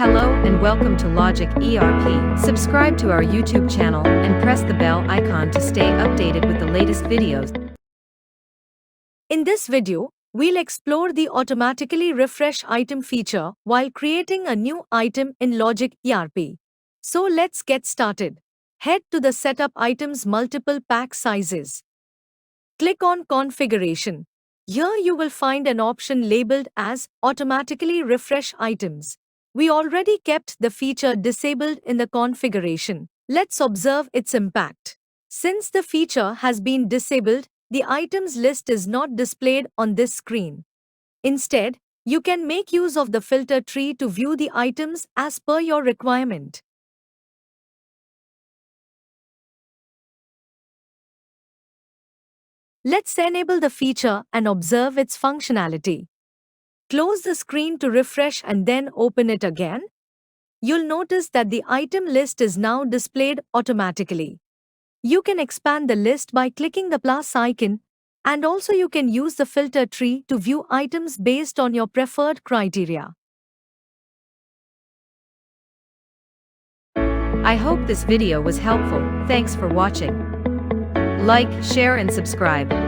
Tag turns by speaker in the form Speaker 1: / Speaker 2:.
Speaker 1: Hello and welcome to Logic ERP. Subscribe to our YouTube channel and press the bell icon to stay updated with the latest videos.
Speaker 2: In this video, we'll explore the automatically refresh item feature while creating a new item in Logic ERP. So let's get started. Head to the Setup Items Multiple Pack Sizes. Click on Configuration. Here you will find an option labeled as Automatically Refresh Items. We already kept the feature disabled in the configuration. Let's observe its impact. Since the feature has been disabled, the items list is not displayed on this screen. Instead, you can make use of the filter tree to view the items as per your requirement. Let's enable the feature and observe its functionality. Close the screen to refresh and then open it again. You'll notice that the item list is now displayed automatically. You can expand the list by clicking the plus icon, and also you can use the filter tree to view items based on your preferred criteria.
Speaker 1: I hope this video was helpful. Thanks for watching. Like, share and subscribe.